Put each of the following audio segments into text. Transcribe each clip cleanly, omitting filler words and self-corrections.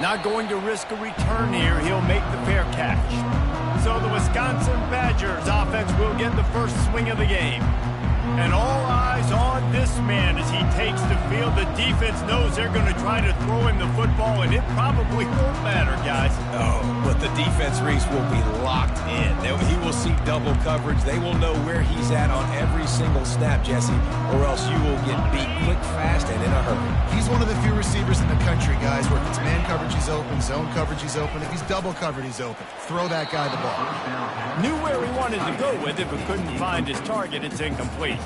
Not going to risk a return here. He'll make the fair catch. So the Wisconsin Badgers offense will get the first swing of the game. And all eyes on this man as he takes the field. The defense knows they're going to try to throw him the football, and it probably won't matter, guys. Oh, but the defense, Reese, will be locked in. He will see double coverage. They will know where he's at on every single snap, Jesse, or else you will get beat quick, fast, and in a hurry. He's one of the few receivers in the country, guys, where if it's man coverage, he's open, zone coverage, he's open. If he's double covered, he's open. Throw that guy the ball. Knew where he wanted to go with it, but couldn't find his target. It's incomplete.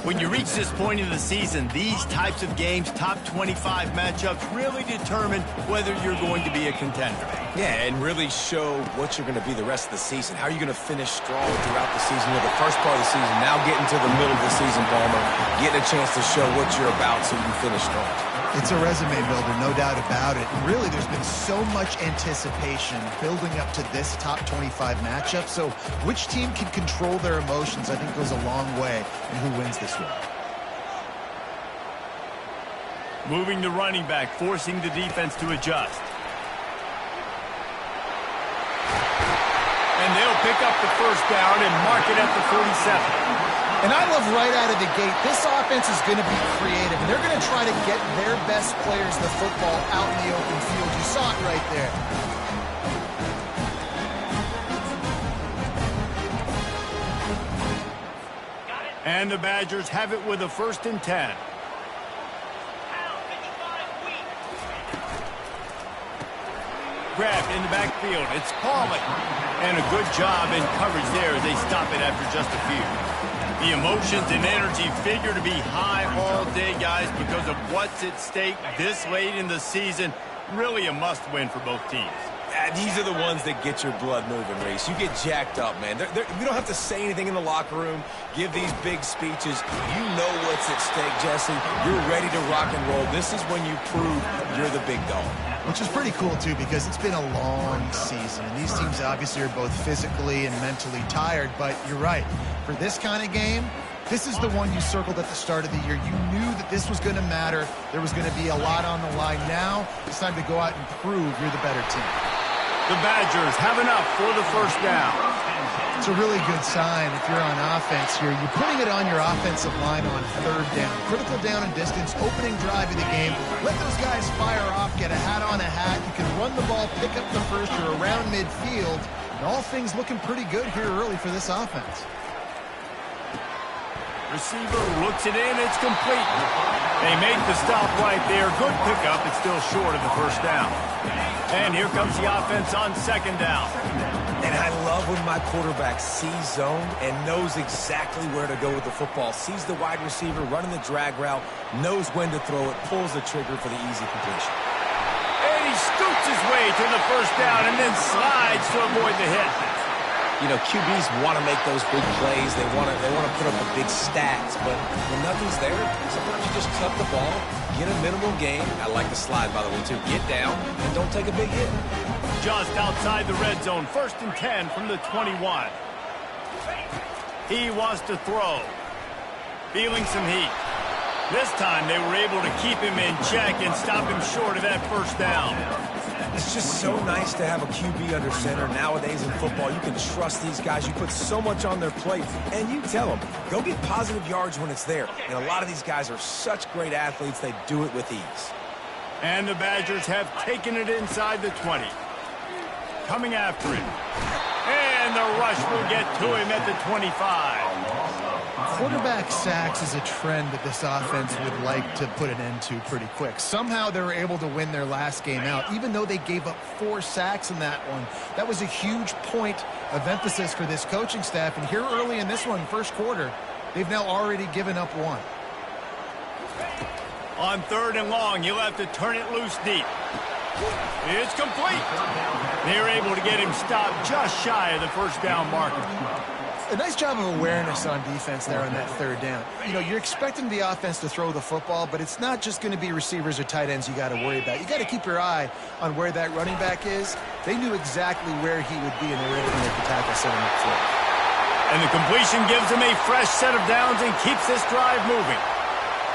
When you reach this point in the season, these types of games, top 25 matchups, really determine whether you're going to be a contender. Yeah, and really show what you're going to be the rest of the season. How are you going to finish strong throughout the season? The first part of the season, now getting to the middle of the season, Palmer, getting a chance to show what you're about so you can finish strong. It's a resume builder, no doubt about it. And really, there's been so much anticipation building up to this top 25 matchup. So which team can control their emotions, I think, goes a long way in who wins this one. Moving the running back, forcing the defense to adjust. And they'll pick up the first down and mark it at the 47. And I love right out of the gate, this offense is going to be creative. And they're going to try to get their best players the football out in the open field. You saw it right there. And the Badgers have it with a 1st and 10. Grabbed in the backfield. It's Pauly. And a good job in coverage there as they stop it after just a few. The emotions and energy figure to be high all day, guys, because of what's at stake this late in the season. Really a must-win for both teams. These are the ones that get your blood moving, Reese. You get jacked up, man. We don't have to say anything in the locker room, give these big speeches. You know what's at stake, Jesse. You're ready to rock and roll. This is when you prove you're the big dog. Which is pretty cool, too, because it's been a long season. And these teams obviously are both physically and mentally tired. But you're right. For this kind of game, this is the one you circled at the start of the year. You knew that this was going to matter. There was going to be a lot on the line. Now it's time to go out and prove you're the better team. The Badgers have enough for the first down. It's a really good sign if you're on offense here. You're putting it on your offensive line on 3rd down. Critical down and distance, opening drive of the game. Let those guys fire off, get a hat on a hat. You can run the ball, pick up the first. You're around midfield. And all things looking pretty good here early for this offense. Receiver looks it in. It's complete. They make the stop right there. Good pickup. It's still short of the first down. And here comes the offense on 2nd down. And I love when my quarterback sees zone and knows exactly where to go with the football. Sees the wide receiver running the drag route, knows when to throw it, pulls the trigger for the easy completion. And he scoots his way to the first down and then slides to avoid the hit. You know, QBs want to make those big plays. They want to put up the big stats. But when nothing's there, sometimes you just tuck the ball, get a minimal gain. I like the slide, by the way, too. Get down and don't take a big hit. Just outside the red zone. 1st and 10 from the 21. He wants to throw. Feeling some heat. This time they were able to keep him in check and stop him short of that first down. It's just so nice to have a QB under center. Nowadays in football, you can trust these guys. You put so much on their plate, and you tell them, go get positive yards when it's there. And a lot of these guys are such great athletes, they do it with ease. And the Badgers have taken it inside the 20. Coming after him. And the rush will get to him at the 25. Quarterback sacks is a trend that this offense would like to put an end to pretty quick. Somehow they were able to win their last game out, even though they gave up 4 sacks in that one. That was a huge point of emphasis for this coaching staff. And here early in this one, 1st quarter, they've now already given up 1. On 3rd and long, he'll have to turn it loose deep. It's complete. They're able to get him stopped just shy of the first down marker. A nice job of awareness on defense there on that 3rd down. You know, you're expecting the offense to throw the football, but it's not just going to be receivers or tight ends you got to worry about. You got to keep your eye on where that running back is. They knew exactly where he would be, and they were able to make the tackle, set him up for it. And the completion gives him a fresh set of downs and keeps this drive moving.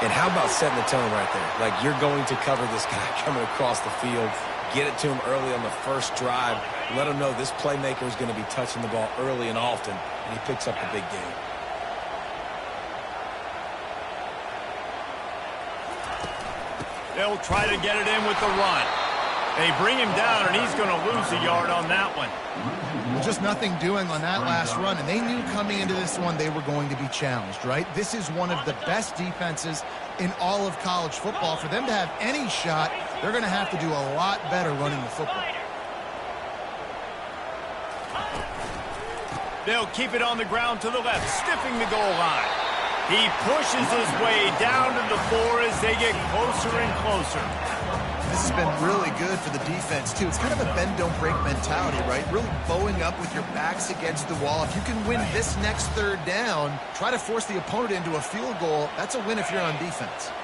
And how about setting the tone right there? Like, you're going to cover this guy coming across the field. get it to him early on the first drive. Let him know this playmaker is going to be touching the ball early and often, and he picks up the big game. They'll try to get it in with the run. They bring him down, and he's going to lose a yard on that one. Well, just nothing doing on that last run, and they knew coming into this one they were going to be challenged, right? This is one of the best defenses in all of college football. For them to have any shot, they're going to have to do a lot better running the football. They'll keep it on the ground to the left, stiffing the goal line. He pushes his way down to the 4 as they get closer and closer. This has been really good for the defense, too. It's kind of a bend-don't-break mentality, right? Really bowing up with your backs against the wall. If you can win this next third down, try to force the opponent into a field goal. That's a win if you're on defense.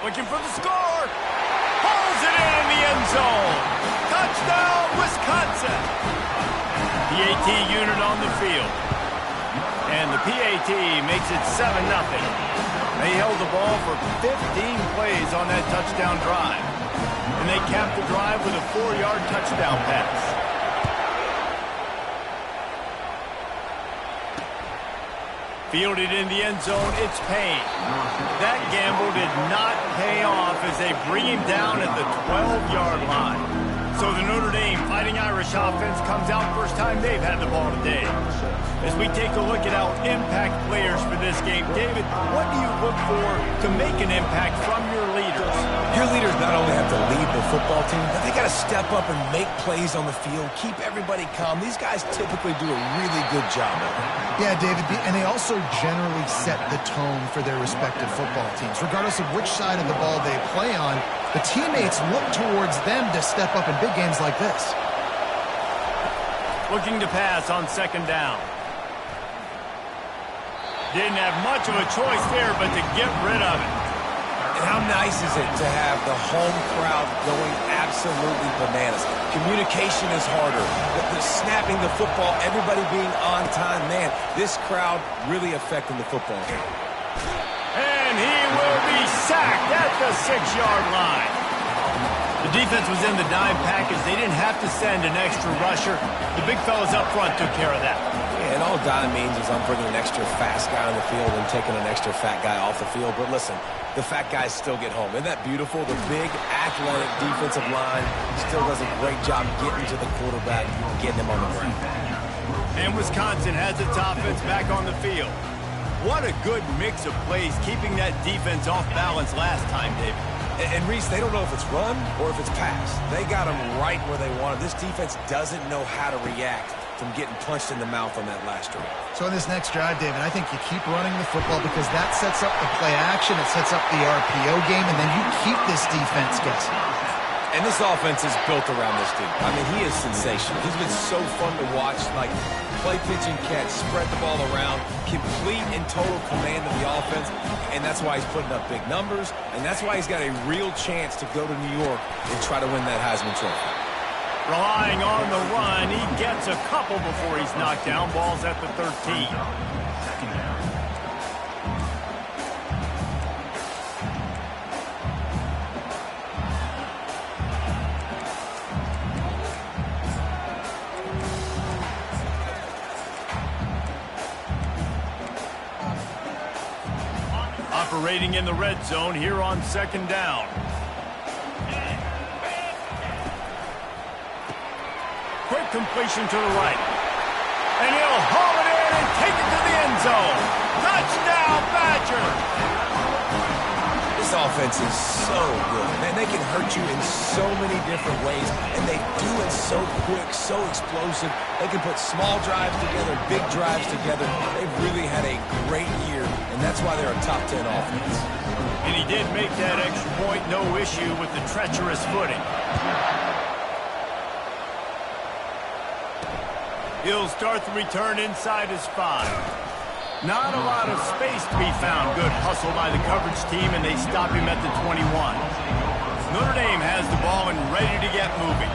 Looking for the score. Pulls it in the end zone. Touchdown, Wisconsin. PAT unit on the field. And the PAT makes it 7-0. They held the ball for 15 plays on that touchdown drive. And they capped the drive with a 4-yard touchdown pass. Fielded in the end zone, it's Payne. That gamble did not pay off as they bring him down at the 12-yard line. So the Notre Dame Fighting Irish offense comes out first time they've had the ball today. As we take a look at our impact players for this game, David, what do you look for to make an impact from your leaders? Your leaders not only have to lead the football team, but they got to step up and make plays on the field, keep everybody calm. These guys typically do a really good job of it. Yeah, David, and they also generally set the tone for their respective football teams. Regardless of which side of the ball they play on, the teammates look towards them to step up in big games like this. Looking to pass on second down. Didn't have much of a choice there, but to get rid of it. And how nice is it to have the home crowd going absolutely bananas? Communication is harder. The snapping the football, everybody being on time. Man, this crowd really affecting the football game. And he will be sacked at the 6-yard line. The defense was in the dime package. They didn't have to send an extra rusher. The big fellas up front took care of that. Yeah, and all dime means is I'm bringing an extra fast guy on the field and taking an extra fat guy off the field. But listen, the fat guys still get home. Isn't that beautiful? The big, athletic defensive line still does a great job getting to the quarterback, getting him on the ground. And Wisconsin has its offense back on the field. What a good mix of plays, keeping that defense off balance last time, David. And Reese, they don't know if it's run or if it's pass. They got them right where they want them. This defense doesn't know how to react from getting punched in the mouth on that last drive. So in this next drive, David, I think you keep running the football because that sets up the play action, it sets up the RPO game, and then you keep this defense guessing. And this offense is built around this dude. I mean, he is sensational. He's been so fun to watch, like play, pitch, and catch, spread the ball around, complete and total command of the offense, and that's why he's putting up big numbers, and that's why he's got a real chance to go to New York and try to win that Heisman Trophy. Relying on the run, he gets a couple before he's knocked down. Ball's at the 13. Operating in the red zone here on second down. Quick completion to the right. And he'll haul it in and take it to the end zone. Touchdown, Badger! This offense is so good. Man, they can hurt you in so many different ways, and they do it so quick, so explosive. They can put small drives together, big drives together. They've really had a great year, and that's why they're a top 10 offense. And he did make that extra point, no issue with the treacherous footing. He'll start the return inside his 5. Not a lot of space to be found. Good hustle by the coverage team, and they stop him at the 21. Notre Dame has the ball and ready to get moving.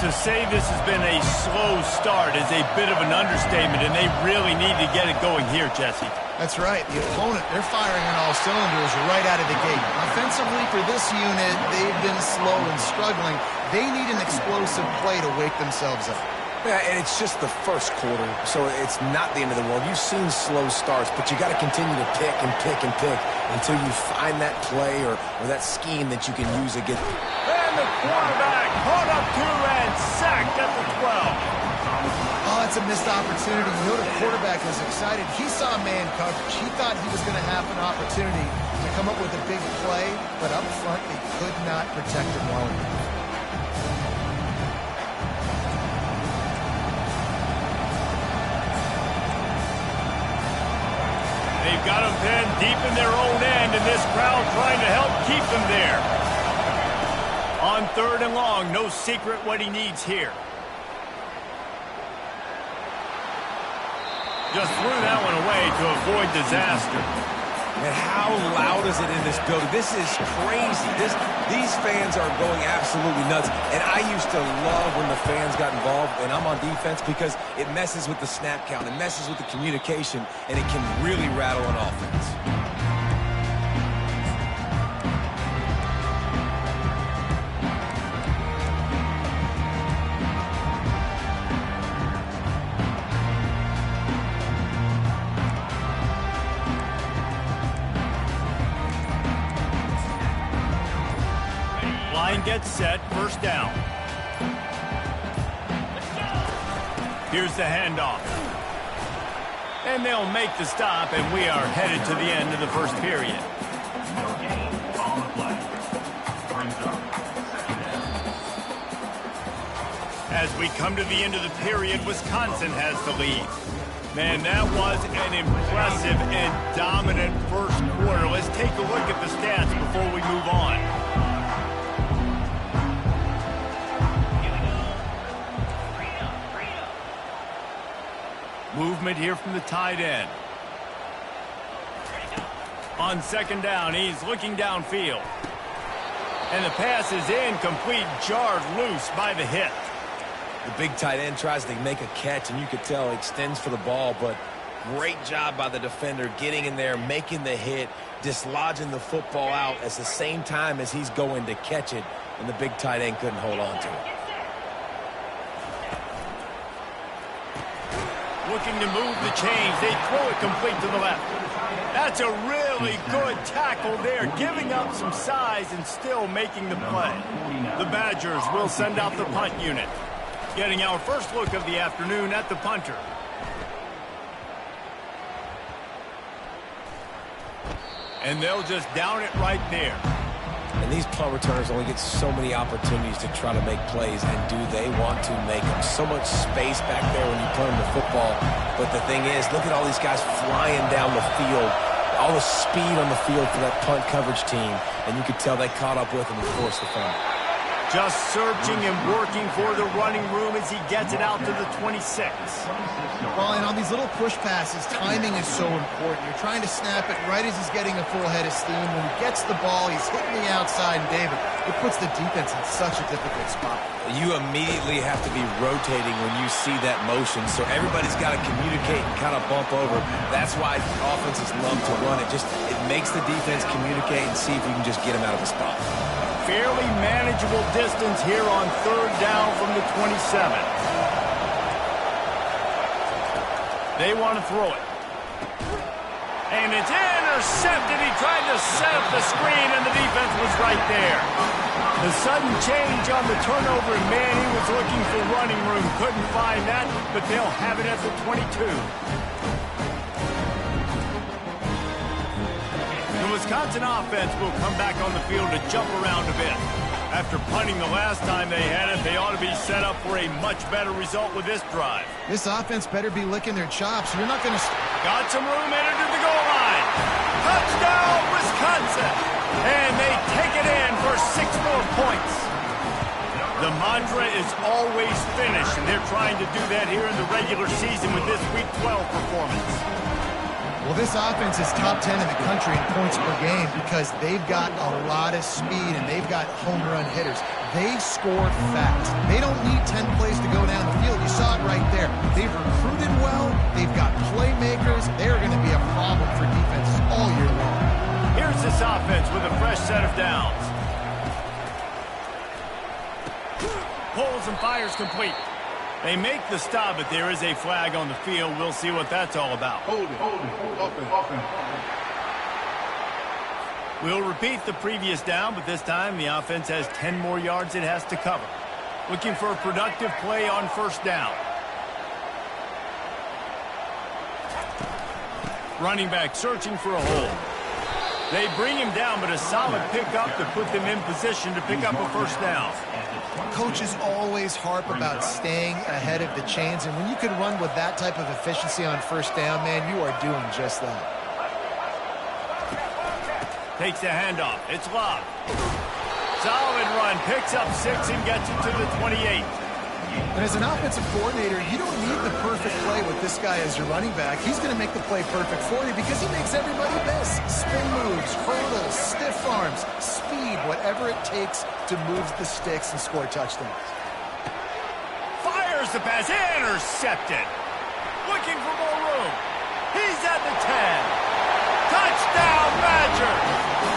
To say this has been a slow start is a bit of an understatement, and they really need to get it going here, Jesse. That's right. The opponent, they're firing on all cylinders right out of the gate. Offensively, for this unit, they've been slow and struggling. They need an explosive play to wake themselves up. Yeah, and it's just the first quarter, so it's not the end of the world. You've seen slow starts, but you got to continue to pick and pick and pick until you find that play or that scheme that you can use against. And the quarterback caught up to and sacked at the 12. Oh, that's a missed opportunity. You know the quarterback was excited. He saw man coverage. He thought he was going to have an opportunity to come up with a big play, but up front, they could not protect him well enough. They've got them pinned deep in their own end, and this crowd trying to help keep them there. On 3rd and long, no secret what he needs here. Just threw that one away to avoid disaster. And how loud is it in this building? This is crazy. These fans are going absolutely nuts. And I used to love when the fans got involved when I'm on defense because it messes with the snap count. It messes with the communication, and it can really rattle an offense. Gets set, first down. Here's the handoff. And they'll make the stop, and we are headed to the end of the first period. As we come to the end of the period, Wisconsin has the lead. Man, that was an impressive and dominant first quarter. Let's take a look at the stats before we move on. Movement here from the tight end. On 2nd down, he's looking downfield. And the pass is incomplete, jarred loose by the hit. The big tight end tries to make a catch, and you could tell he extends for the ball, but great job by the defender getting in there, making the hit, dislodging the football out at the same time as he's going to catch it, and the big tight end couldn't hold on to it. Looking to move the chains. They throw it complete to the left. That's a really good tackle there, giving up some size and still making the play. The Badgers will send out the punt unit. Getting our first look of the afternoon at the punter. And they'll just down it right there. And these punt returners only get so many opportunities to try to make plays, and do they want to make them? So much space back there when you punt them the football. But the thing is, look at all these guys flying down the field, all the speed on the field for that punt coverage team, and you could tell they caught up with them and forced the fumble. Just searching and working for the running room as he gets it out to the 26. Well, and on these little push passes, timing is so important. You're trying to snap it right as he's getting a full head of steam. When he gets the ball, he's hitting the outside, and David, it puts the defense in such a difficult spot. You immediately have to be rotating when you see that motion, so everybody's got to communicate and kind of bump over. That's why offenses love to run it. It makes the defense communicate and see if you can just get them out of the spot. Fairly manageable distance here on 3rd down from the 27. They want to throw it. And it's intercepted. He tried to set up the screen, and the defense was right there. The sudden change on the turnover, and Manning was looking for running room. Couldn't find that, but they'll have it at the 22. The Wisconsin offense will come back on the field to jump around a bit. After punting the last time they had it, they ought to be set up for a much better result with this drive. This offense better be licking their chops. You're not going to... Got some room headed to the goal line. Touchdown, Wisconsin! And they take it in for 6 more points. The mantra is always finish, and they're trying to do that here in the regular season with this Week 12 performance. Well, this offense is top 10 in the country in points per game because they've got a lot of speed and they've got home run hitters. they score fast. They don't need 10 plays to go down the field. You saw it right there. They've recruited well. They've got playmakers. They're going to be a problem for defenses all year long. Here's this offense with a fresh set of downs. Pulls and fires complete. They make the stop, but there is a flag on the field. We'll see what that's all about. Hold it. Offense. We'll repeat the previous down, but this time the offense has 10 more yards it has to cover. Looking for a productive play on first down. Running back searching for a hole. They bring him down, but a solid pickup to put them in position to pick up a first down. Coaches always harp about staying ahead of the chains, and when you can run with that type of efficiency on first down, man, you are doing just that. Takes the handoff. It's Love. Solid run. Picks up 6 and gets it to the 28. And as an offensive coordinator, you don't need the perfect play with this guy as your running back. He's going to make the play perfect for you because he makes everybody miss. Spin moves, hurdles, stiff arms, speed, whatever it takes to move the sticks and score touchdowns. Fires the pass. Intercepted. Looking for more room. He's at the 10. Touchdown, Badgers!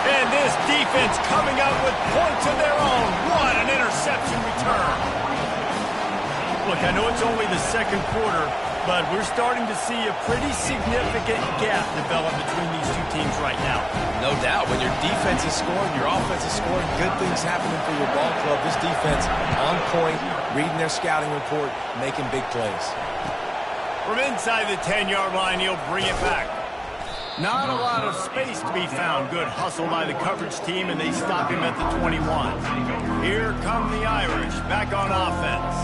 And this defense coming up with points of their own. What an interception return. Look, I know it's only the second quarter, but we're starting to see a pretty significant gap develop between these two teams right now. No doubt. When your defense is scoring, your offense is scoring, good things happening for your ball club. This defense on point, reading their scouting report, making big plays. From inside the 10-yard line, he'll bring it back. Not a lot of space to be found. Good hustle by the coverage team, and they stop him at the 21. Here come the Irish, back on offense.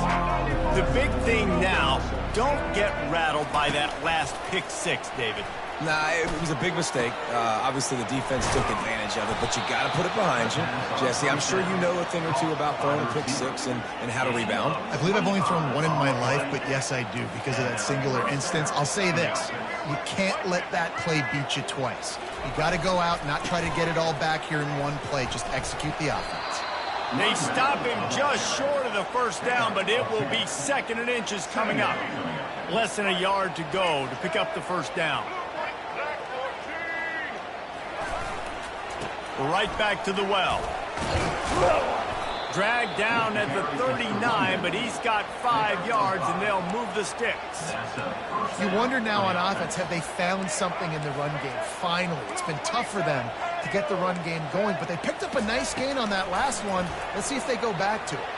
The big thing now, don't get rattled by that last pick 6, David. Nah, it was a big mistake. Obviously, the defense took advantage of it, but you got to put it behind you. Jesse, I'm sure you know a thing or two about throwing a pick 6 and how to rebound. I believe I've only thrown one in my life, but yes, I do, because of that singular instance. I'll say this. You can't let that play beat you twice. You got to go out and not try to get it all back here in one play. Just execute the offense. They stop him just short of the first down, but it will be 2nd and inches coming up. Less than a yard to go to pick up the first down. Right back to the well. Dragged down at the 39, but he's got 5 yards, and they'll move the sticks. You wonder now on offense, have they found something in the run game? Finally, it's been tough for them to get the run game going, but they picked up a nice gain on that last one. Let's see if they go back to it.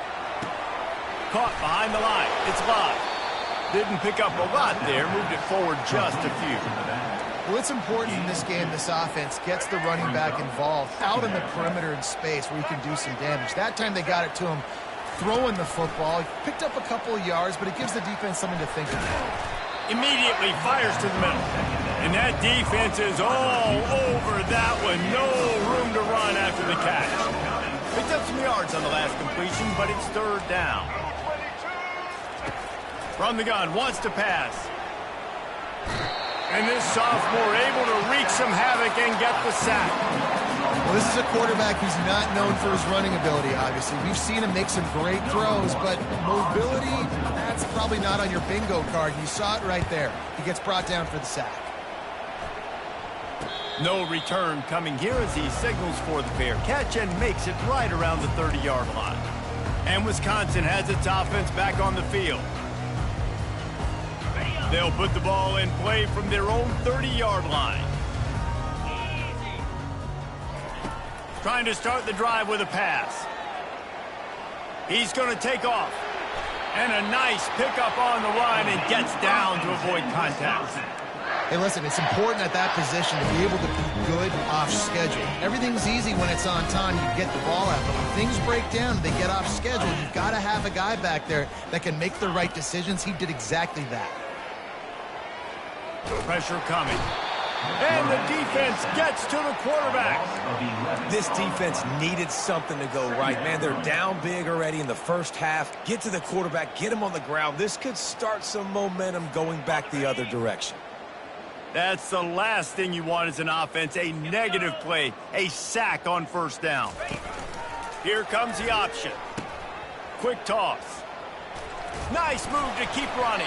Caught behind the line. It's Love. Didn't pick up a lot there. Moved it forward just a few. Well, it's important in this game, this offense gets the running back involved out in the perimeter in space where he can do some damage. That time they got it to him throwing the football. He picked up a couple of yards, but it gives the defense something to think about. Immediately fires to the middle. And that defense is all over that one. No room to run after the catch. Picked up some yards on the last completion, but it's 3rd down. From the gun, wants to pass. And this sophomore able to wreak some havoc and get the sack. Well, this is a quarterback who's not known for his running ability, obviously. We've seen him make some great throws, but mobility, that's probably not on your bingo card. You saw it right there. He gets brought down for the sack. No return coming here as he signals for the fair catch and makes it right around the 30-yard line. And Wisconsin has its offense back on the field. They'll put the ball in play from their own 30-yard line. Trying to start the drive with a pass. He's going to take off. And a nice pickup on the run and gets down to avoid contact. Hey, listen, it's important at that position to be able to be good off schedule. Everything's easy when it's on time. You get the ball out. But when things break down, they get off schedule. You've got to have a guy back there that can make the right decisions. He did exactly that. Pressure coming. And the defense gets to the quarterback. This defense needed something to go right, man. They're down big already in the first half. Get to the quarterback, get him on the ground. This could start some momentum going back the other direction. That's the last thing you want as an offense, a negative play, a sack on first down. Here comes the option. quick toss. Nice move to keep running.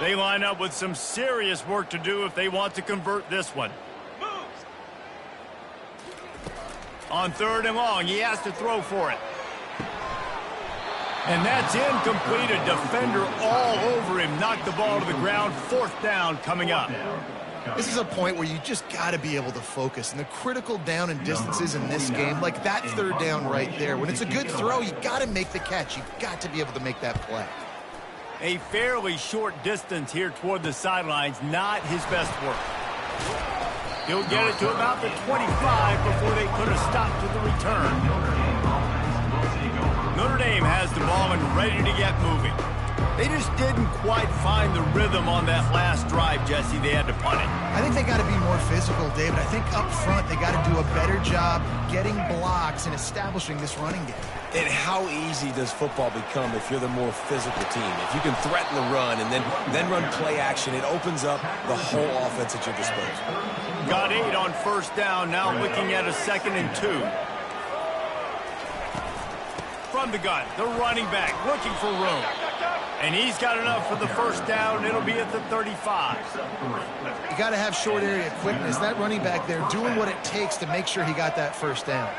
They line up with some serious work to do if they want to convert this one. On 3rd and long, he has to throw for it. And that's incomplete. A defender all over him. Knocked the ball to the ground. 4th down coming up. This is a point where you just got to be able to focus. And the critical down and distances in this game, like that 3rd down right there, when it's a good throw, you got to make the catch. You've got to be able to make that play. A fairly short distance here toward the sidelines. Not his best work. He'll get it to about the 25 before they put a stop to the return. Notre Dame has the ball and ready to get moving. They just didn't quite find the rhythm on that last drive, Jesse. They had to punt it. I think they got to be more physical, David. I think up front they got to do a better job getting blocks and establishing this running game. And how easy does football become if you're the more physical team? If you can threaten the run and then run play action, it opens up the whole offense at your disposal. Got 8 on 1st down, now looking at a 2nd and 2. From the gun, the running back looking for room. And he's got enough for the 1st down. It'll be at the 35. You got to have short area quickness. That running back there doing what it takes to make sure he got that 1st down.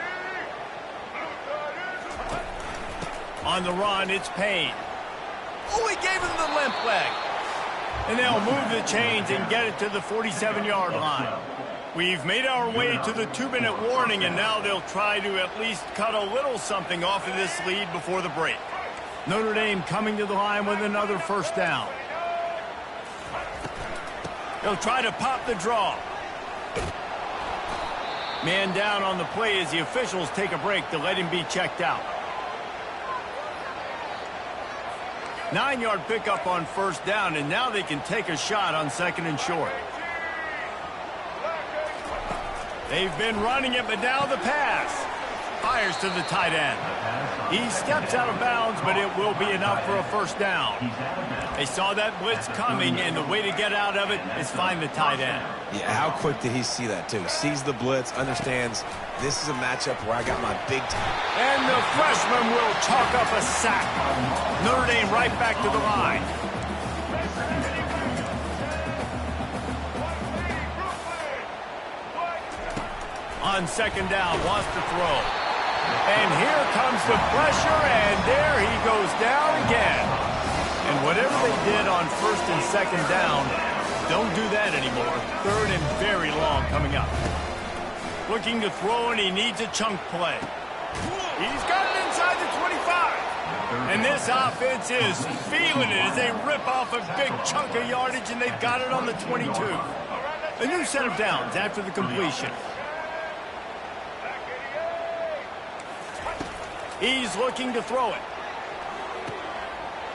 On the run, it's Payne. Oh, he gave him the limp leg. And they'll move the chains and get it to the 47-yard line. We've made our way to the 2-minute warning, and now they'll try to at least cut a little something off of this lead before the break. Notre Dame coming to the line with another 1st down. They'll try to pop the draw. Man down on the play as the officials take a break to let him be checked out. 9-yard pickup on 1st down, and now they can take a shot on 2nd and short. They've been running it, but now the pass. Fires to the tight end. He steps out of bounds, but it will be enough for a 1st down. They saw that blitz coming, and the way to get out of it is find the tight end. Yeah, how quick did he see that, too? Sees the blitz, understands this is a matchup where I got my big time. And the freshman will chalk up a sack. Notre Dame right back to the line. On 2nd down, wants to throw. And here comes the pressure, and there he goes down again. And whatever they did on 1st and 2nd down, don't do that anymore. 3rd and very long coming up. Looking to throw, and he needs a chunk play. He's got it inside the 25. And this offense is feeling it as they rip off a big chunk of yardage, and they've got it on the 22. A new set of downs after the completion. He's looking to throw it.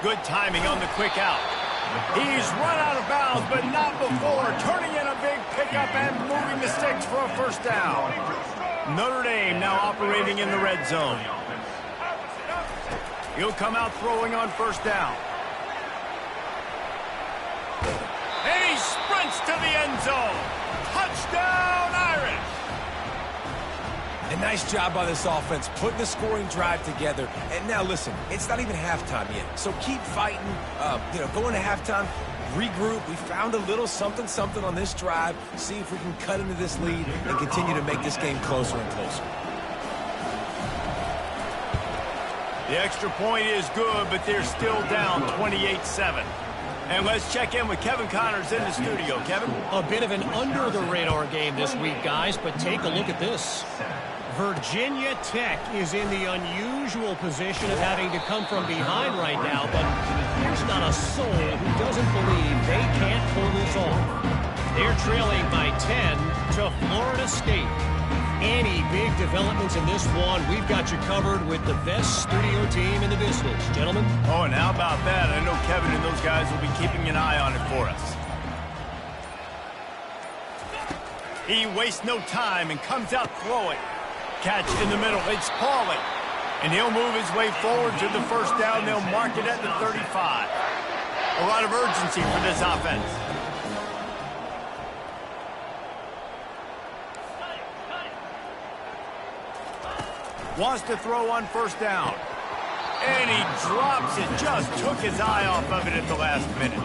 Good timing on the quick out. He's run out of bounds, but not before. Turning in a big pickup and moving the sticks for a 1st down. Notre Dame now operating in the red zone. He'll come out throwing on 1st down. And he sprints to the end zone. Touchdown, Irish! A nice job by this offense, putting the scoring drive together. And now, listen, it's not even halftime yet. So keep fighting, going to halftime, regroup. We found a little something on this drive. See if we can cut into this lead and continue to make this game closer and closer. The extra point is good, but they're still down 28-7. And let's check in with Kevin Connors in the studio. Kevin? A bit of an under-the-radar game this week, guys, but take a look at this. Virginia Tech is in the unusual position of having to come from behind right now, but there's not a soul who doesn't believe they can't pull this off. They're trailing by 10 to Florida State. Any big developments in this one, we've got you covered with the best studio team in the business. Gentlemen? Oh, and how about that? I know Kevin and those guys will be keeping an eye on it for us. He wastes no time and comes out throwing. Catch in the middle. It's Pauly. And he'll move his way forward to the first down. They'll mark it at the 35. A lot of urgency for this offense. Wants to throw on first down. And he drops it. Just took his eye off of it at the last minute.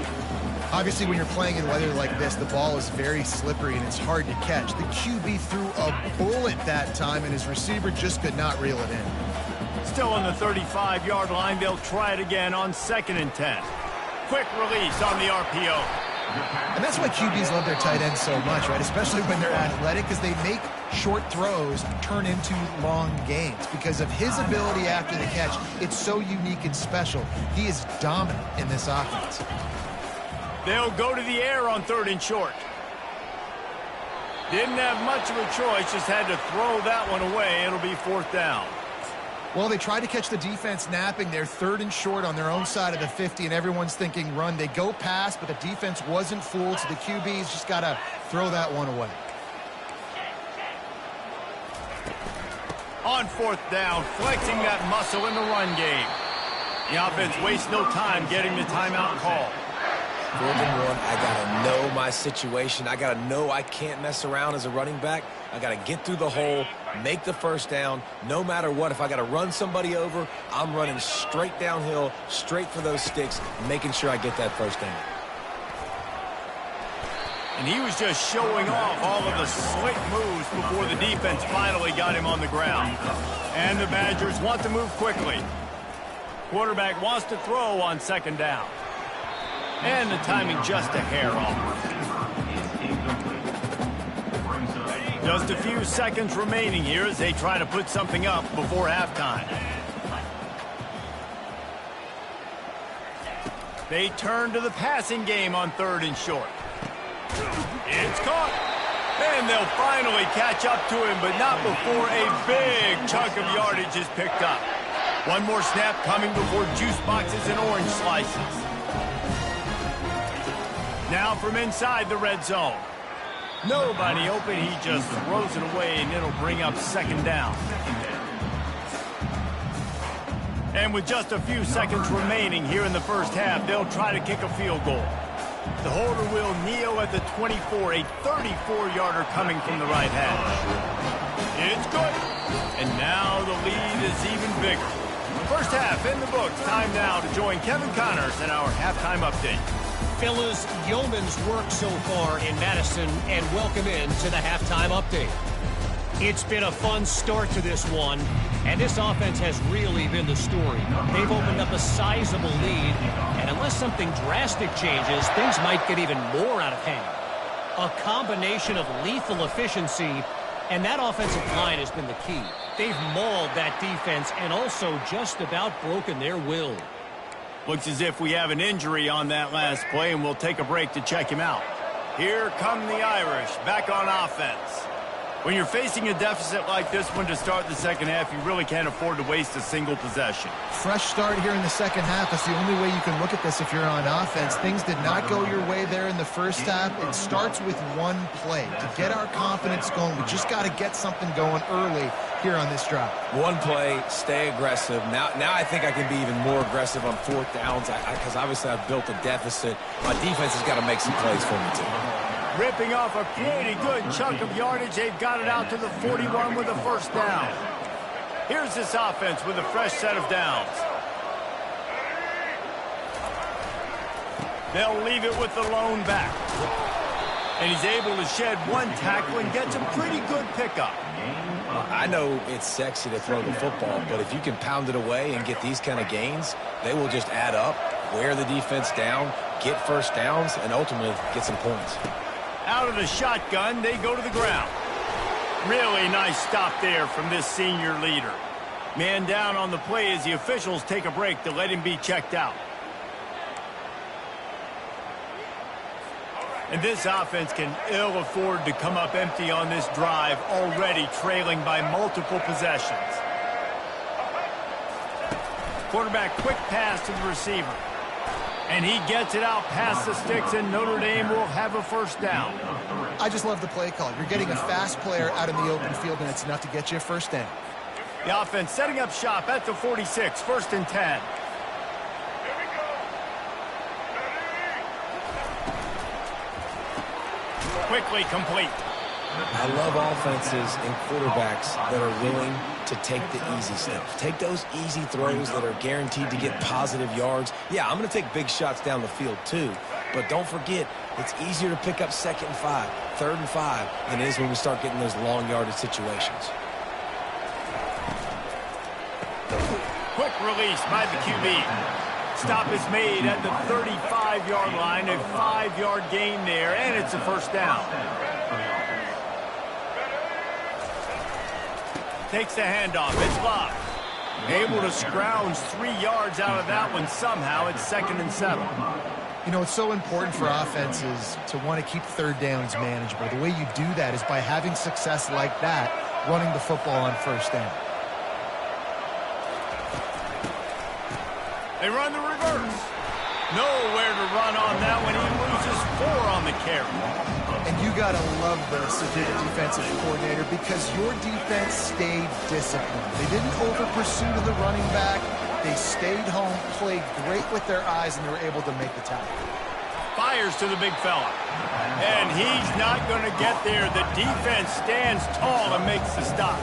Obviously, when you're playing in weather like this, the ball is very slippery and it's hard to catch. The QB threw a bullet that time, and his receiver just could not reel it in. Still on the 35-yard line. They'll try it again on 2nd and 10. Quick release on the RPO. And that's why QBs love their tight ends so much, right? Especially when they're athletic, because they make short throws turn into long gains. Because of his ability after the catch, it's so unique and special. He is dominant in this offense. They'll go to the air on 3rd and short. Didn't have much of a choice, just had to throw that one away. It'll be 4th down. Well, they tried to catch the defense napping. They're 3rd and short on their own side of the 50, and everyone's thinking run. They go pass, but the defense wasn't fooled, so the QB's just got to throw that one away. On 4th down, flexing that muscle in the run game. The offense wastes no time getting the timeout call. 4th and 1, I got to know my situation. I got to know I can't mess around as a running back. I got to get through the hole, make the first down, no matter what. If I got to run somebody over, I'm running straight downhill, straight for those sticks, making sure I get that first down. And he was just showing off all of the slick moves before the defense finally got him on the ground. And the Badgers want to move quickly. Quarterback wants to throw on 2nd down. And the timing just a hair off. Just a few seconds remaining here as they try to put something up before halftime. They turn to the passing game on 3rd and short. It's caught. And they'll finally catch up to him, but not before a big chunk of yardage is picked up. One more snap coming before juice boxes and orange slices. Now from inside the red zone. Nobody open. He just throws it away, and it'll bring up 2nd down. And with just a few seconds remaining here in the first half, they'll try to kick a field goal. The holder will kneel at the 24, a 34-yarder coming from the right hash. It's good. And now the lead is even bigger. First half in the books. Time now to join Kevin Connors in our halftime update. Fellas, yeoman's work so far in Madison, and welcome in to the halftime update. It's been a fun start to this one, and this offense has really been the story. They've opened up a sizable lead, and unless something drastic changes, things might get even more out of hand. A combination of lethal efficiency, and that offensive line has been the key. They've mauled that defense and also just about broken their will. Looks as if we have an injury on that last play, and we'll take a break to check him out. Here come the Irish, back on offense. When you're facing a deficit like this one to start the second half, you really can't afford to waste a single possession. Fresh start here in the second half. That's the only way you can look at this if you're on offense. Things did not go your way there in the first half. It starts with one play. To get our confidence going, we just got to get something going early here on this drive. One play, stay aggressive. Now I think I can be even more aggressive on 4th downs because obviously I've built a deficit. My defense has got to make some plays for me too. Ripping off a pretty good chunk of yardage. They've got it out to the 41 with a first down. Here's this offense with a fresh set of downs. They'll leave it with the lone back. And he's able to shed one tackle and gets a pretty good pickup. I know it's sexy to throw the football, but if you can pound it away and get these kind of gains, they will just add up, wear the defense down, get first downs, and ultimately get some points. Out of the shotgun, they go to the ground. Really nice stop there from this senior leader. Man down on the play as the officials take a break to let him be checked out. And this offense can ill afford to come up empty on this drive, already trailing by multiple possessions. Quarterback quick pass to the receiver. And he gets it out past the sticks, and Notre Dame will have a first down. I just love the play call. You're getting a fast player out in the open field, and it's enough to get you a first down. The offense setting up shop at the 46, 1st and 10. Quickly complete. I love offenses and quarterbacks that are willing to take the easy stuff. Take those easy throws that are guaranteed to get positive yards. Yeah, I'm going to take big shots down the field too. But don't forget, it's easier to pick up 2nd and 5, 3rd and 5 than it is when we start getting those long yardage situations. Quick release by the QB. Stop is made at the 35-yard line. A 5-yard gain there, and it's a 1st down. Takes the handoff. It's Love. Able to scrounge 3 yards out of that one somehow. It's 2nd and 7. You know, it's so important for offenses to want to keep 3rd downs manageable. The way you do that is by having success like that, running the football on 1st down. They run the reverse. Nowhere to run on that one. He loses 4 on the carry. And you got to love this as a defensive coordinator because your defense stayed disciplined. They didn't over-pursue to the running back. They stayed home, played great with their eyes, and they were able to make the tackle. Fires to the big fella. And he's not going to get there. The defense stands tall and makes the stop.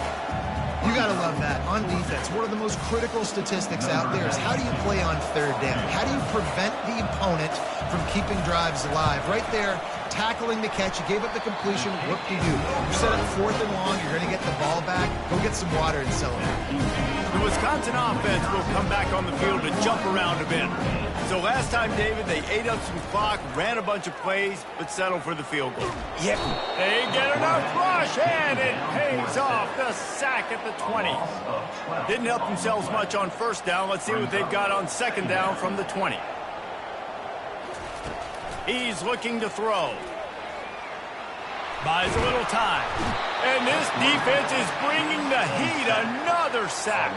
You got to love that. On defense, one of the most critical statistics out there is how do you play on 3rd down? How do you prevent the opponent from keeping drives alive? Right there, tackling the catch. You gave up the completion. What do? You set up 4th and long. You're going to get the ball back. Go get some water and celebrate. The Wisconsin offense will come back on the field to jump around a bit. So last time, David, they ate up some clock, ran a bunch of plays, but settled for the field goal. Yep. They get enough rush, and it pays off. The sack at the 20. Didn't help themselves much on 1st down. Let's see what they've got on 2nd down from the 20. He's looking to throw. Buys a little time. And this defense is bringing the heat. Another sack.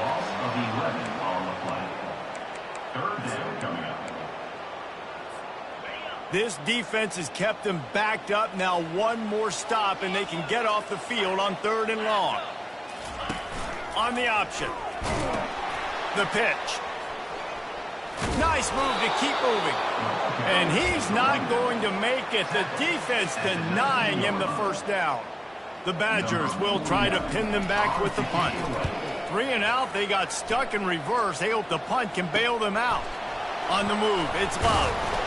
This defense has kept them backed up. Now one more stop, and they can get off the field on 3rd and long. On the option. The pitch. Nice move to keep moving. And he's not going to make it. The defense denying him the 1st down. The Badgers will try to pin them back with the punt. 3 and out. They got stuck in reverse. They hope the punt can bail them out. On the move, it's Love.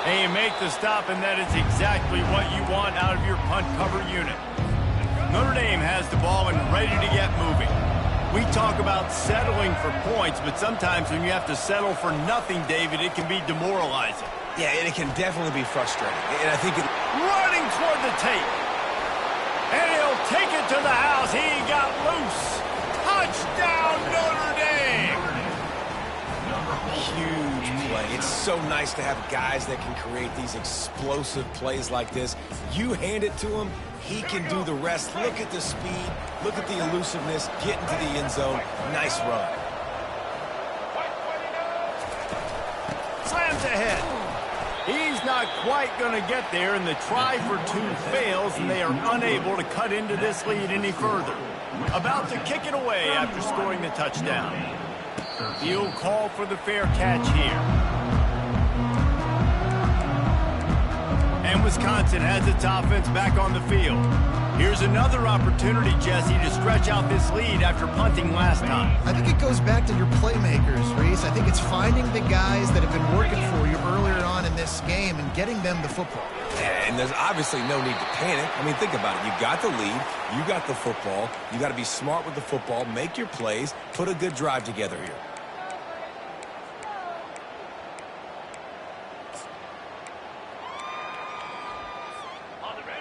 They make the stop, and that is exactly what you want out of your punt cover unit. Notre Dame has the ball and ready to get moving. We talk about settling for points, but sometimes when you have to settle for nothing, David, it can be demoralizing. Yeah, and it can definitely be frustrating. And I think running toward the tape. And he'll take it to the house. He got loose. Touchdown, Notre Dame. Huge play. It's so nice to have guys that can create these explosive plays like this. You hand it to him, he can do the rest. Look at the speed. Look at the elusiveness. Get into the end zone. Nice run. Slams ahead. He's not quite going to get there, and the try for 2 fails, and they are unable to cut into this lead any further. About to kick it away after scoring the touchdown. He'll call for the fair catch here. And Wisconsin has its offense back on the field. Here's another opportunity, Jesse, to stretch out this lead after punting last time. I think it goes back to your playmakers, Reese. I think it's finding the guys that have been working for you earlier on in this game and getting them the football. And there's obviously no need to panic. I mean, think about it. You got the lead. You got the football. You got to be smart with the football. Make your plays. Put a good drive together here.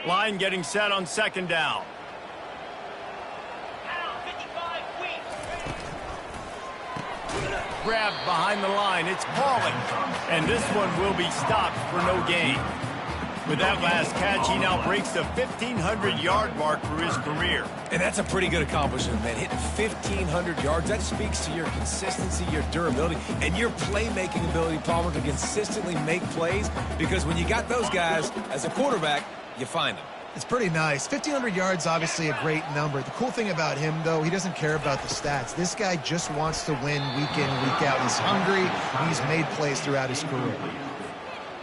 Line getting set on 2nd down. Grabbed behind the line. It's Pauling. And this one will be stopped for no gain. With that last catch, he now breaks the 1,500-yard mark for his career. And that's a pretty good accomplishment, man. Hitting 1,500 yards, that speaks to your consistency, your durability, and your playmaking ability, Palmer, to consistently make plays. Because when you got those guys as a quarterback, you find them. It's pretty nice. 1,500 yards, obviously a great number. The cool thing about him, though, he doesn't care about the stats. This guy just wants to win week in, week out. He's hungry. He's made plays throughout his career.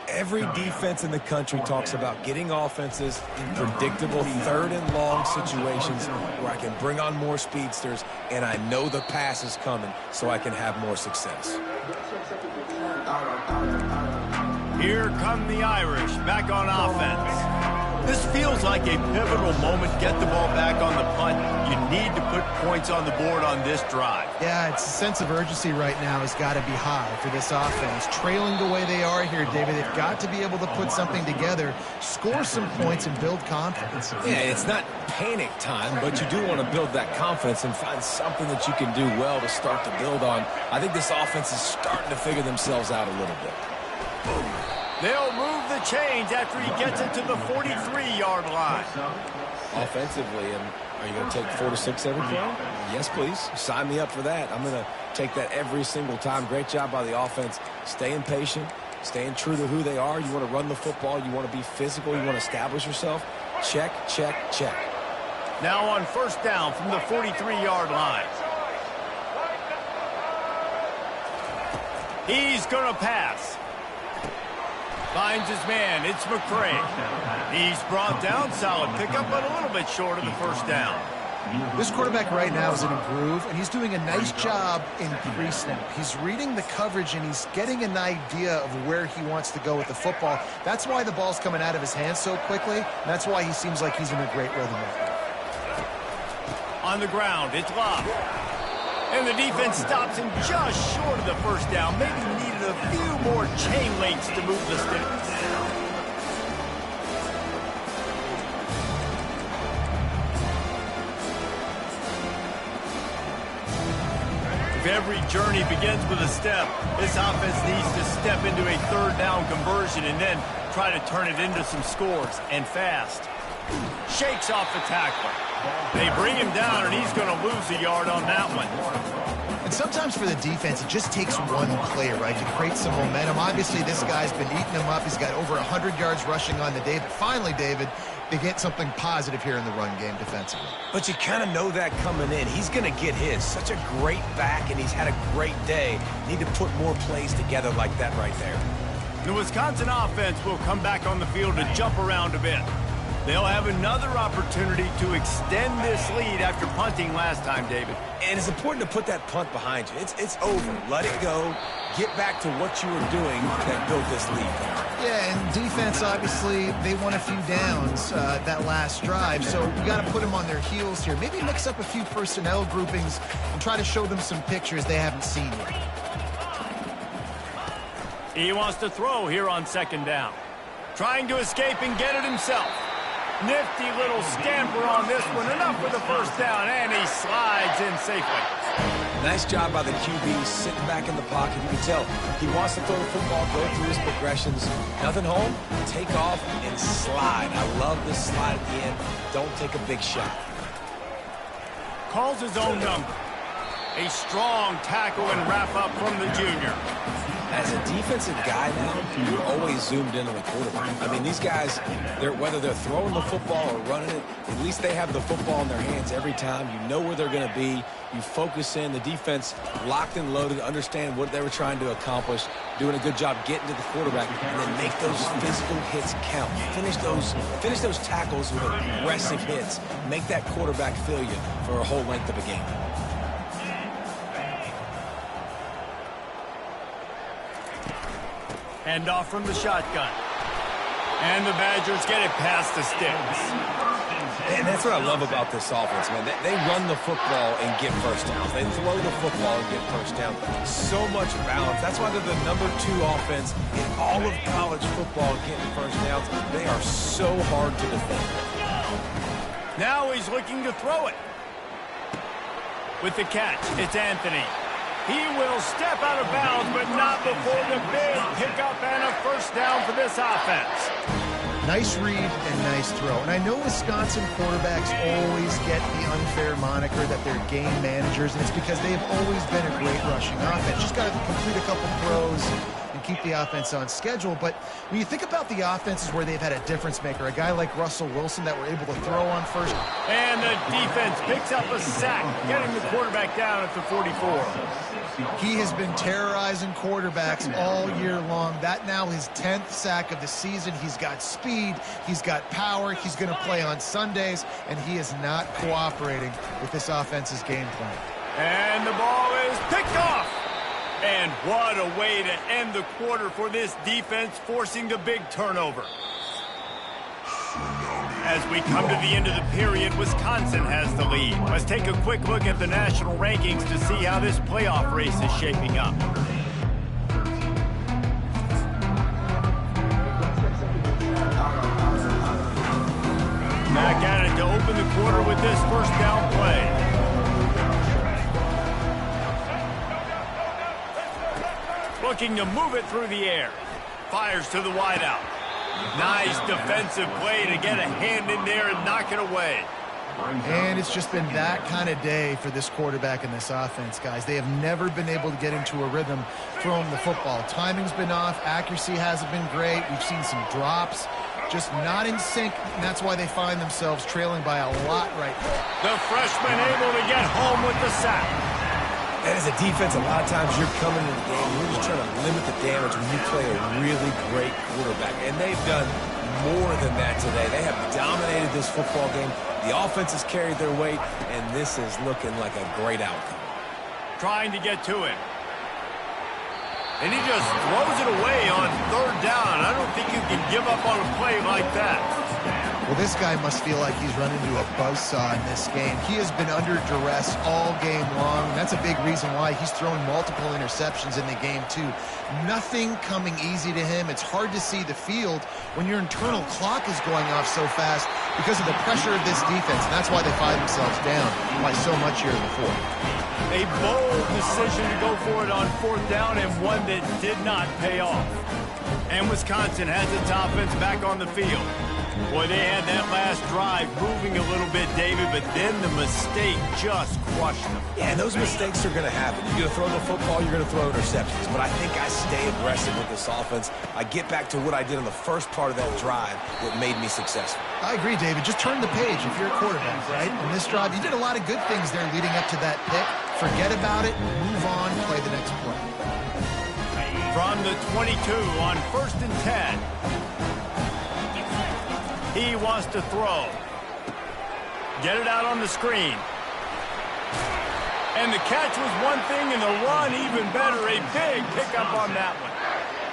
Every defense in the country talks about getting offenses in predictable third and long situations where I can bring on more speedsters and I know the pass is coming so I can have more success. Here come the Irish back on offense. This feels like a pivotal moment. Get the ball back on the punt. You need to put points on the board on this drive. Yeah, it's a sense of urgency right now has got to be high for this offense. Trailing the way they are here, David, they've got to be able to put something together, score some points, and build confidence. Yeah, it's not panic time, but you do want to build that confidence and find something that you can do well to start to build on. I think this offense is starting to figure themselves out a little bit. They'll move the chains after he gets it to the 43-yard line. Offensively, and are you going to take 4 to 6 every play? Yes, please. Sign me up for that. I'm going to take that every single time. Great job by the offense. Staying patient, staying true to who they are. You want to run the football. You want to be physical. You want to establish yourself. Check, check, check. Now on first down from the 43-yard line. He's going to pass. Finds his man. It's McCray. He's brought down. Solid pickup, but a little bit short of the first down. This quarterback right now is in a groove, and he's doing a nice job in pre-snap. He's reading the coverage, and he's getting an idea of where he wants to go with the football. That's why the ball's coming out of his hands so quickly, and that's why he seems like he's in a great rhythm right now. On the ground, it's Love. And the defense stops him just short of the first down. Maybe needed a few more chain links to move the sticks. If every journey begins with a step, this offense needs to step into a third down conversion and then try to turn it into some scores, and fast. Shakes off the tackler. They bring him down, and he's going to lose a yard on that one. And sometimes for the defense, it just takes one play, right, to create some momentum. Obviously, this guy's been eating them up. He's got over 100 yards rushing on the day. But finally, David, they get something positive here in the run game defensively. But you kind of know that coming in. He's going to get his. Such a great back, and he's had a great day. Need to put more plays together like that right there. The Wisconsin offense will come back on the field to jump around a bit. They'll have another opportunity to extend this lead after punting last time, David. And it's important to put that punt behind you. It's over. Let it go. Get back to what you were doing that built this lead. Yeah, and defense, obviously, they won a few downs that last drive, so you got to put them on their heels here. Maybe mix up a few personnel groupings and try to show them some pictures they haven't seen yet. He wants to throw here on second down. Trying to escape and get it himself. Nifty little scamper on this one. Enough for the first down, and he slides in safely. Nice job by the QB sitting back in the pocket. You can tell he wants to throw the football, go through his progressions. Nothing home, take off, and slide. I love the slide at the end. Don't take a big shot. Calls his own number. A strong tackle and wrap up from the junior. As a defensive guy now, you're always zoomed in on the quarterback. I mean, these guys, whether they're throwing the football or running it, at least they have the football in their hands every time. You know where they're going to be. You focus in. The defense locked and loaded, understand what they were trying to accomplish, doing a good job getting to the quarterback, and then make those physical hits count. Finish those tackles with aggressive hits. Make that quarterback feel you for a whole length of a game. Hand off from the shotgun. And the Badgers get it past the sticks. And that's what I love about this offense, man. They run the football and get first downs. They throw the football and get first down. So much balance. That's why they're the #2 offense in all of college football getting first downs. They are so hard to defend. Now he's looking to throw it. With the catch, it's Anthony. He will step out of bounds, but not before the big pickup and a first down for this offense. Nice read and nice throw. And I know Wisconsin quarterbacks always get the unfair moniker that they're game managers, and it's because they've always been a great rushing offense. Just got to complete a couple throws and and keep the offense on schedule. But when you think about the offenses where they've had a difference maker, a guy like Russell Wilson that were able to throw on first. And the defense picks up a sack, getting the quarterback down at the 44. He has been terrorizing quarterbacks all year long. That now his 10th sack of the season. He's got speed. He's got power. He's going to play on Sundays, and he is not cooperating with this offense's game plan. And the ball is picked off. And what a way to end the quarter for this defense, forcing the big turnover. As we come to the end of the period, Wisconsin has the lead. Let's take a quick look at the national rankings to see how this playoff race is shaping up. Back at it to open the quarter with this first down play. Looking to move it through the air. Fires to the wideout. Nice defensive play to get a hand in there and knock it away. And it's just been that kind of day for this quarterback and this offense, guys. They have never been able to get into a rhythm throwing the football. Timing's been off. Accuracy hasn't been great. We've seen some drops. Just not in sync, and that's why they find themselves trailing by a lot right now. The freshman able to get home with the sack. And as a defense, a lot of times you're coming into the game, you're just trying to limit the damage when you play a really great quarterback. And they've done more than that today. They have dominated this football game. The offense has carried their weight, and this is looking like a great outcome. Trying to get to it. And he just throws it away on third down. I don't think you can give up on a play like that. Well, this guy must feel like he's run into a buzzsaw in this game. He has been under duress all game long, and that's a big reason why he's thrown multiple interceptions in the game, too. Nothing coming easy to him. It's hard to see the field when your internal clock is going off so fast because of the pressure of this defense, and that's why they find themselves down by so much here in the fourth. A bold decision to go for it on fourth down, and one that did not pay off. And Wisconsin has its offense back on the field. Boy, they had that last drive moving a little bit, David, but then the mistake just crushed them. Yeah, and those mistakes are going to happen. You're going to throw the football, you're going to throw interceptions. But I think I stay aggressive with this offense. I get back to what I did in the first part of that drive that made me successful. I agree, David. Just turn the page if you're a quarterback, right? In this drive, you did a lot of good things there leading up to that pick. Forget about it, move on, play the next play. From the 22 on 1st and 10. He wants to throw. Get it out on the screen. And the catch was one thing, and the run even better. A big pickup on that one.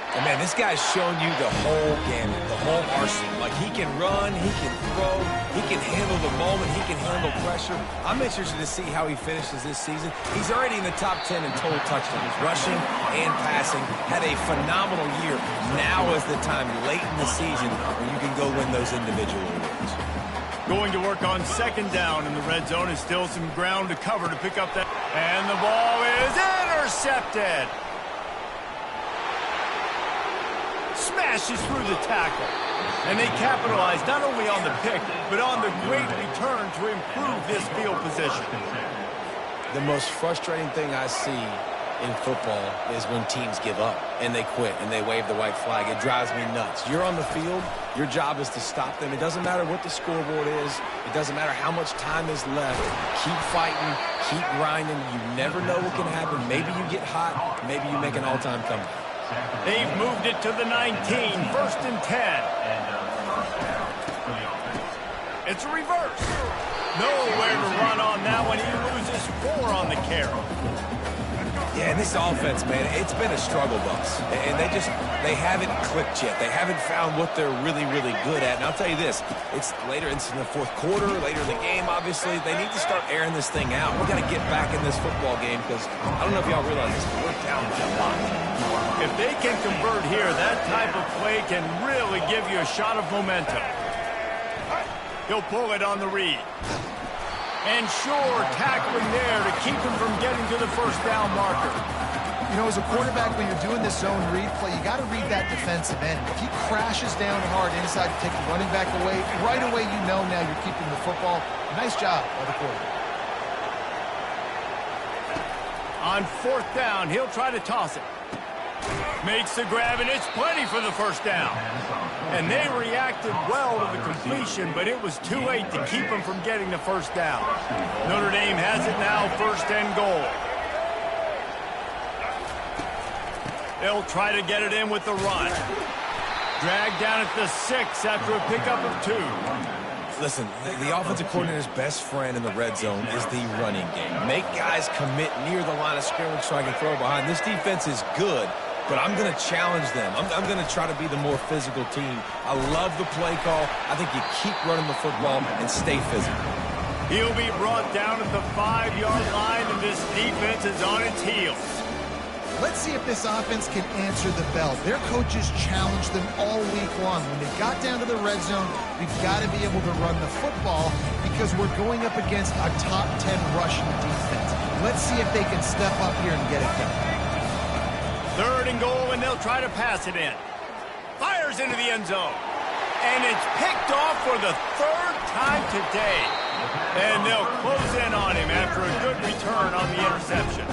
And, man, this guy's shown you the whole gamut, the whole arsenal. Like, he can run, he can throw, he can handle the moment, he can handle pressure. I'm interested to see how he finishes this season. He's already in the top 10 in total touchdowns, rushing and passing. Had a phenomenal year. Now is the time, late in the season, where you can go win those individual awards. Going to work on second down in the red zone. Is still some ground to cover to pick up that. And the ball is intercepted. Smashes through the tackle. And they capitalize not only on the pick, but on the great return to improve this field position. The most frustrating thing I see in football is when teams give up and they quit and they wave the white flag. It drives me nuts. You're on the field. Your job is to stop them. It doesn't matter what the scoreboard is. It doesn't matter how much time is left. Keep fighting. Keep grinding. You never know what can happen. Maybe you get hot. Maybe you make an all-time comeback. They've moved it to the 19, 1st and 10. It's a reverse. Nowhere to run on that one. He loses 4 on the carry. Yeah, and this offense, man, it's been a struggle bus. And they haven't clicked yet. They haven't found what they're really, really good at. And I'll tell you this, it's later, it's in the fourth quarter, later in the game, obviously. They need to start airing this thing out. We've got to get back in this football game because I don't know if y'all realize this, but we're down by a lot. If they can convert here, that type of play can really give you a shot of momentum. He'll pull it on the read. And sure, tackling there to keep him from getting to the first down marker. You know, as a quarterback, when you're doing this zone read play, you got to read that defensive end. If he crashes down hard inside to take the running back away, right away you know now you're keeping the football. Nice job by the quarterback. On 4th down, he'll try to toss it. Makes the grab, and it's plenty for the first down. And they reacted well to the completion, but it was too late to keep them from getting the first down. Notre Dame has it now, 1st and goal. They'll try to get it in with the run. Dragged down at the 6 after a pickup of 2. Listen, the offensive coordinator's best friend in the red zone is the running game. Make guys commit near the line of scrimmage so I can throw behind. This defense is good, but I'm going to challenge them. I'm going to try to be the more physical team. I love the play call. I think you keep running the football and stay physical. He'll be brought down at the 5-yard line, and this defense is on its heels. Let's see if this offense can answer the bell. Their coaches challenged them all week long. When they got down to the red zone, we've got to be able to run the football because we're going up against a top 10 rushing defense. Let's see if they can step up here and get it done. 3rd and goal, and they'll try to pass it in. Fires into the end zone. And it's picked off for the 3rd time today. And they'll close in on him after a good return on the interception.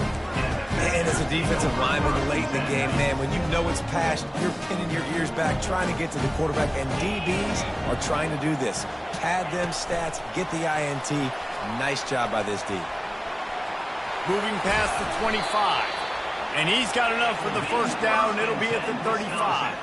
And as a defensive lineman late in the game, man, when you know it's passed, you're pinning your ears back, trying to get to the quarterback, and DBs are trying to do this. Pad them stats, get the INT. Nice job by this D. Moving past the 25. And he's got enough for the first down. It'll be at the 35.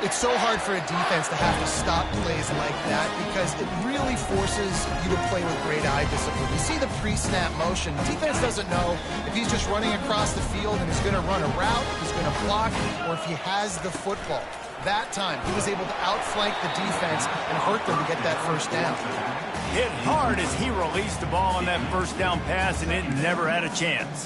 It's so hard for a defense to have to stop plays like that because it really forces you to play with great eye discipline. You see the pre-snap motion. The defense doesn't know if he's just running across the field and he's going to run a route, if he's going to block, or if he has the football. That time, he was able to outflank the defense and hurt them to get that first down. Hit hard as he released the ball on that first down pass, and it never had a chance.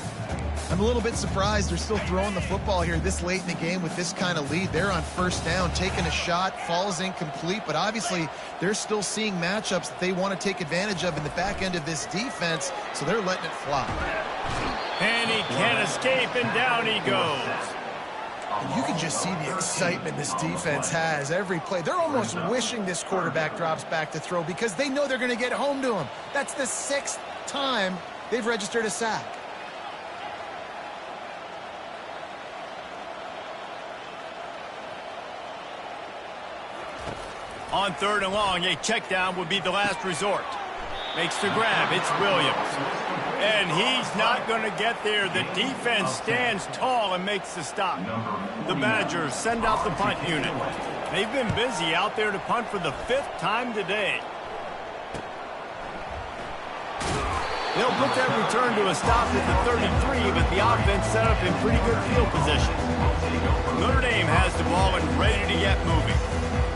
I'm a little bit surprised they're still throwing the football here this late in the game with this kind of lead. They're on first down, taking a shot, falls incomplete, but obviously they're still seeing matchups that they want to take advantage of in the back end of this defense, so they're letting it fly. And he can't escape, and down he goes. You can just see the excitement this defense has every play. They're almost wishing this quarterback drops back to throw because they know they're going to get home to him. That's the 6th time they've registered a sack. On 3rd and long, a check down would be the last resort. Makes the grab. It's Williams. And he's not going to get there. The defense stands tall and makes the stop. The Badgers send out the punt unit. They've been busy out there to punt for the 5th time today. They'll put that return to a stop at the 33, but the offense set up in pretty good field position. Notre Dame has the ball and ready to get moving.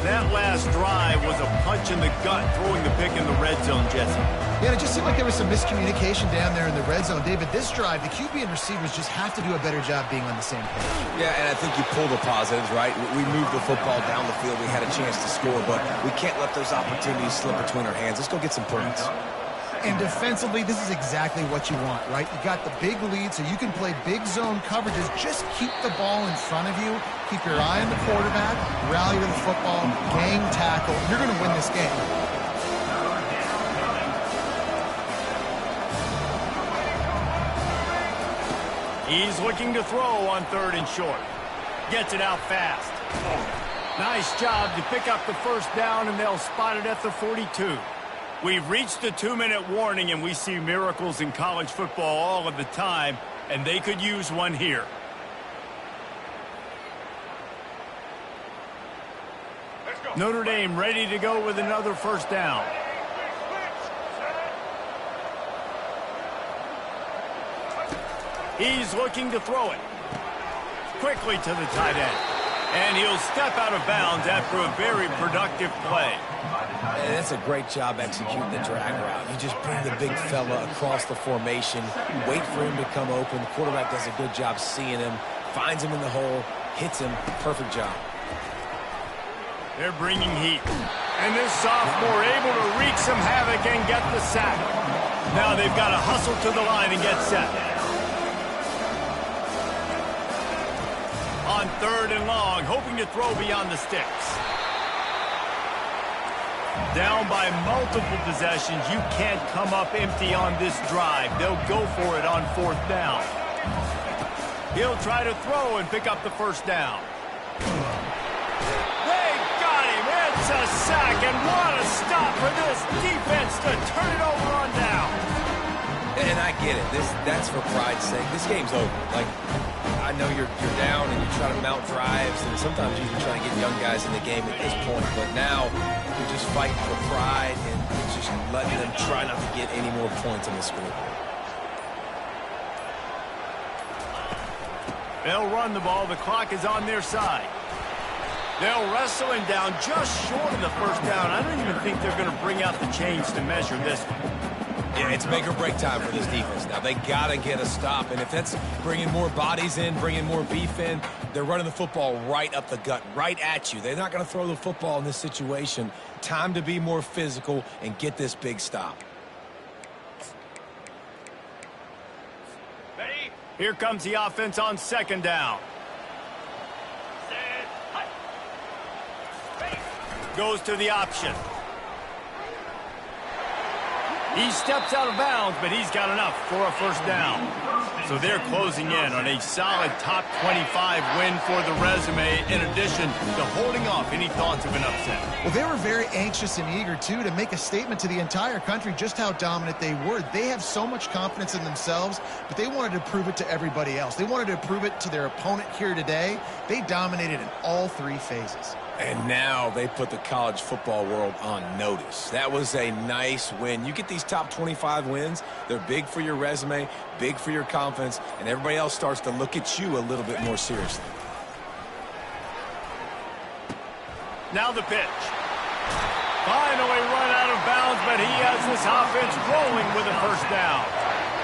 That last drive was a punch in the gut, throwing the pick in the red zone, Jesse. Yeah, it just seemed like there was some miscommunication down there in the red zone. David, this drive, the QB and receivers just have to do a better job being on the same page. Yeah, and I think you pull the positives, right? We moved the football down the field. We had a chance to score, but we can't let those opportunities slip between our hands. Let's go get some points. And defensively, this is exactly what you want, right? You got the big lead, so you can play big zone coverages. Just keep the ball in front of you. Keep your eye on the quarterback. Rally to the football. Gang tackle. You're going to win this game. He's looking to throw on 3rd and short. Gets it out fast. Nice job to pick up the first down, and they'll spot it at the 42. We've reached the 2-minute warning, and we see miracles in college football all of the time, and they could use one here. Notre Dame ready to go with another first down. He's looking to throw it. Quickly to the tight end. And he'll step out of bounds after a very productive play. And that's a great job executing the drag route. You just bring the big fella across the formation, wait for him to come open. The quarterback does a good job seeing him, finds him in the hole, hits him. Perfect job. They're bringing heat. And this sophomore able to wreak some havoc and get the sack. Now they've got to hustle to the line and get set. On 3rd and long, hoping to throw beyond the sticks. Down by multiple possessions, you can't come up empty on this drive. They'll go for it on 4th down. He'll try to throw and pick up the first down. They got him. It's a sack, and what a stop for this defense to turn it over on down. And I get it. That's for pride's sake. This game's over. Like, I know you're down and you try to mount drives, and sometimes you even try to get young guys in the game at this point. But now you're just fighting for pride and just letting them try not to get any more points on the scoreboard. They'll run the ball. The clock is on their side. They'll wrestle him down just short of the first down. I don't even think they're going to bring out the chains to measure this one. Yeah, it's make or break time for this defense now. They got to get a stop, and if that's bringing more bodies in, bringing more beef in, they're running the football right up the gut, right at you. They're not going to throw the football in this situation. Time to be more physical and get this big stop. Ready? Here comes the offense on second down. Goes to the option. He steps out of bounds, but he's got enough for a first down. So they're closing in on a solid top 25 win for the resume, in addition to holding off any thoughts of an upset. Well, they were very anxious and eager, too, to make a statement to the entire country just how dominant they were. They have so much confidence in themselves, but they wanted to prove it to everybody else. They wanted to prove it to their opponent here today. They dominated in all three phases. And now they put the college football world on notice. That was a nice win. You get these top 25 wins, they're big for your resume, big for your confidence, and everybody else starts to look at you a little bit more seriously. Now the pitch. Finally run out of bounds, but he has this offense rolling with a first down.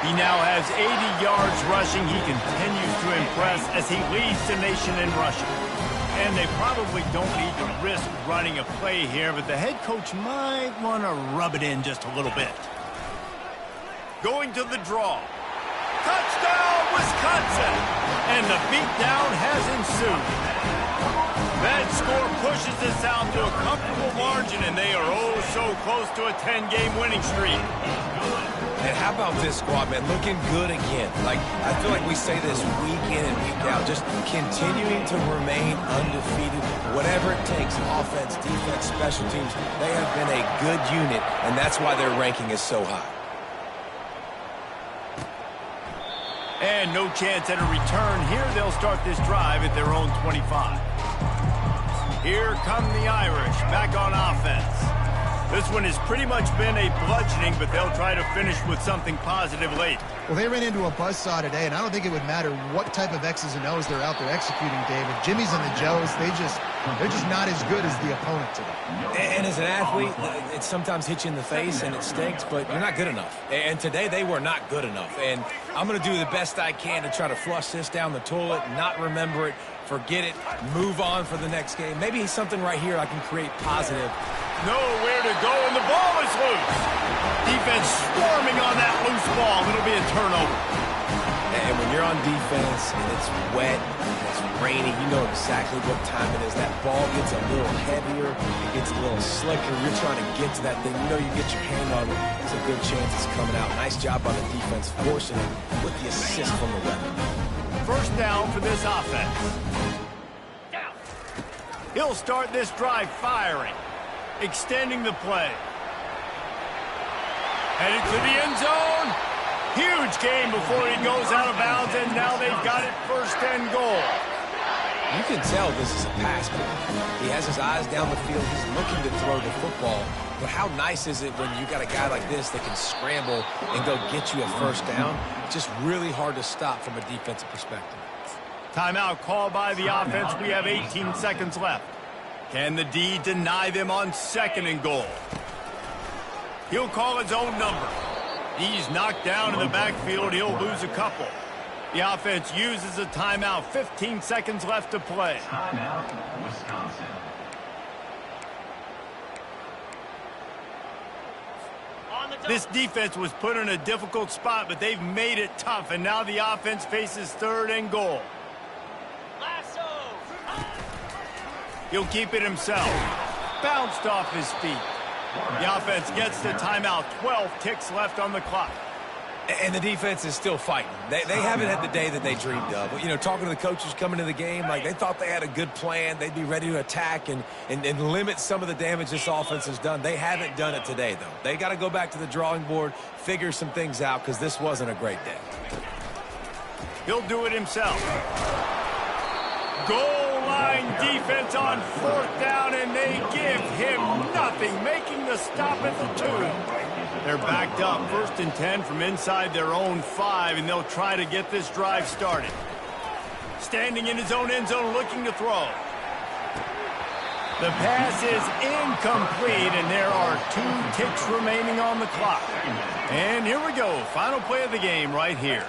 He now has 80 yards rushing. He continues to impress as he leads the nation in rushing. And they probably don't need to risk running a play here, but the head coach might want to rub it in just a little bit. Going to the draw. Touchdown, Wisconsin! And the beatdown has ensued. That score pushes us out to a comfortable margin, and they are oh so close to a 10-game winning streak. And how about this squad, man? Looking good again. Like, I feel like we say this week in and week out, just continuing to remain undefeated, whatever it takes, offense, defense, special teams. They have been a good unit, and that's why their ranking is so high. And no chance at a return here. They'll start this drive at their own 25. Here come the Irish back on offense. This one has pretty much been a bludgeoning, but they'll try to finish with something positive late. Well, they ran into a buzzsaw today, and I don't think it would matter what type of X's and O's they're out there executing, David. Jimmy's and the Joes, they're just not as good as the opponent today. And as an athlete, it sometimes hits you in the face and it stinks, but you're not good enough. And today they were not good enough. And I'm going to do the best I can to try to flush this down the toilet, not remember it, forget it, move on for the next game. Maybe something right here I can create positive. Nowhere to go, and the ball is loose. Defense swarming on that loose ball. It'll be a turnover. And when you're on defense and it's wet and it's rainy, you know exactly what time it is. That ball gets a little heavier. It gets a little slicker. You're trying to get to that thing. You know you get your hand on it. There's a good chance it's coming out. Nice job on the defense, forcing it with the assist from the weather. First down for this offense. He'll start this drive firing. Extending the play. Headed to the end zone. Huge gain before he goes out of bounds, and now they've got it first and goal. You can tell this is a pass play. He has his eyes down the field. He's looking to throw the football. But how nice is it when you got a guy like this that can scramble and go get you a first down? Just really hard to stop from a defensive perspective. Timeout called by the offense. We have 18 seconds left. Can the D deny them on second and goal? He'll call his own number. He's knocked down in the backfield. He'll lose a couple. The offense uses a timeout. 15 seconds left to play. Timeout, Wisconsin. This defense was put in a difficult spot, but they've made it tough, and now the offense faces third and goal. He'll keep it himself. Bounced off his feet. The offense gets the timeout. 12 ticks left on the clock. And the defense is still fighting. They haven't had the day that they dreamed of. You know, talking to the coaches coming into the game, like they thought they had a good plan. They'd be ready to attack and limit some of the damage this offense has done. They haven't done it today, though. They got to go back to the drawing board, figure some things out, because this wasn't a great day. He'll do it himself. Goal line defense on 4th down, and they give him nothing, making the stop at the 2. They're backed up, 1st and 10 from inside their own 5, and they'll try to get this drive started. Standing in his own end zone, looking to throw. The pass is incomplete, and there are 2 ticks remaining on the clock. And here we go, final play of the game right here.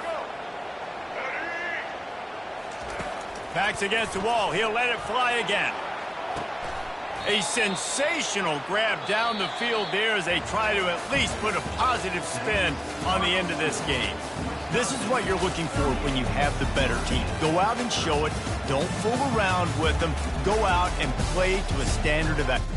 Backs against the wall. He'll let it fly again. A sensational grab down the field there as they try to at least put a positive spin on the end of this game. This is what you're looking for when you have the better team. Go out and show it. Don't fool around with them. Go out and play to a standard of excellence.